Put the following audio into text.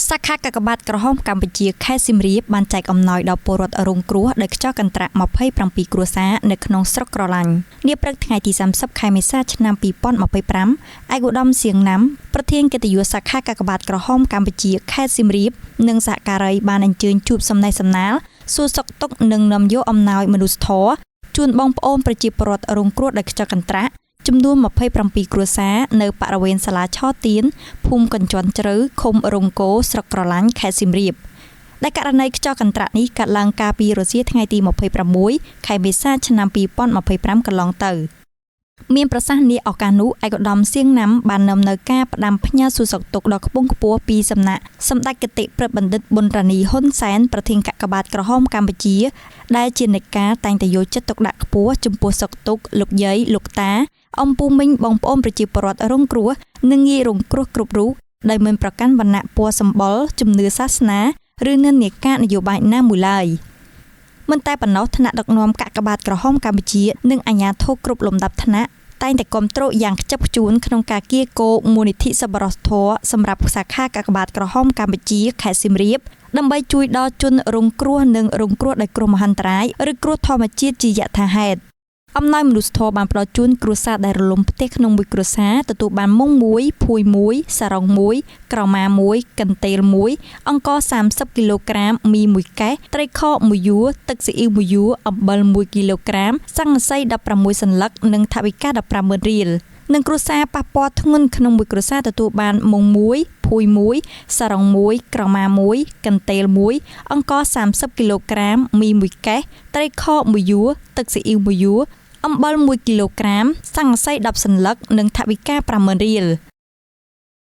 សាខាកាកបាទក្រហមកម្ពុជាខេត្តសៀមរាបបានចែកអំណោយដល់ពលរដ្ឋរងគ្រោះដោយខ្យល់កន្ត្រាក់27គ្រួសារនៅក្នុងស្រុកក្រឡាញ់នាព្រឹកថ្ងៃទី30ខែមេសាឆ្នាំ2025ឯកឧត្តមសៀងណាំប្រធានកិត្តិយសសាខាកាកបាទក្រហមកម្ពុជាខេត្តសៀមរាបនិងសហការីបានអញ្ជើញជួបសំណេះសំណាលសួរសុខទុក្ខនិងនាំយកអំណោយមនុស្សធម៌ជូនបងប្អូនប្រជាពលរដ្ឋរងគ្រោះដោយខ្យល់កន្ត្រាក់ចំនួន27គ្រួសារនៅបរិវេណសាលាឆទៀនភូមិកញ្ជាន់ជ្រៅឃុំរងគោស្រុកក្រឡាញ់ខេត្តសៀមរាបដែលករណីខ្យល់កន្ត្រាក់នេះកើតឡើងកាលពីរសៀលថ្ងៃទី26ខែមេសាឆ្នាំ2025កន្លងទៅមានប្រសាសន៍នាឱកាសនោះឯកឧត្តមសៀងណាំបាននាំនៅការផ្ដាំផ្ញើសួរសុខទុក្ខដល់ខ្ពង់ខ្ពស់ពីសំណាក់សម្ដេចគតិព្រឹទ្ធបណ្ឌិតប៊ុនរ៉ានីហ៊ុនសែនប្រធានកាកបាទក្រហមកម្ពុជាដែលជាអ្នកការតែងតែយកចិត្តទុកដាក់ខ្ពស់ចំពោះសុខទុក្ខលោកយាយលោកតាអំពូមីងបងប្អូនប្រជាពលរដ្ឋរងគ្រោះនិងងាយរងគ្រោះគ្រប់រូបដោយមិនប្រកាន់វណ្ណៈពណ៌សម្បុរជំនឿសាសនាឬនិន្នាការនយោបាយណាមួយឡើយមិនតែប៉ុណ្ណោះថ្នាក់ដឹកនាំកាកបាទក្រហមកម្ពុជានិងអាជ្ញាធរគ្រប់លំដាប់ថ្នាក់តែងតែគាំទ្រយ៉ាងខ្ជាប់ខ្ជួនក្នុងការកៀរគរមូលនិធិសប្បុរសធម៌សម្រាប់សាខាកាកបាទក្រហមកម្ពុជាខេត្តសៀមរាបដើម្បីជួយដល់ជនរងគ្រោះនិងរងគ្រោះដោយគ្រោះមហន្តរាយឬគ្រោះធម្មជាតិជាយថាហេតុអំណោយមនុស្សធម៌បានផ្ដល់ជូនគ្រួសារដែលរលំផ្ទះក្នុងមួយគ្រួសារទទួលបានមុងមួយភួយមួយសារ៉ុងមួយក្រមាមួយកន្ទេលមួយអង្ករ30គីឡូក្រាមមីមួយកេសត្រីខមួយយួរទឹកស៊ីអ៊ីវមួយយួរអំបិល1គីឡូក្រាមស័ង្កសី16សន្លឹកនិងថវិកា150,000រៀលនិងគ្រួសារប៉ះពាល់ធ្ងន់ក្នុងមួយគ្រួសារទទួលបានមុងមួយភួយមួយសារ៉ុងមួយក្រមាមួយកន្ទេលមួយអង្ករ30គីឡូក្រាមមីមួយកេសត្រីខមួយយួរទឹកស៊ីអ៊ីវមួយយួរអំបិល1គីឡូក្រាមស័ង្កសី10សន្លឹកនិងថវិកា50,000រៀល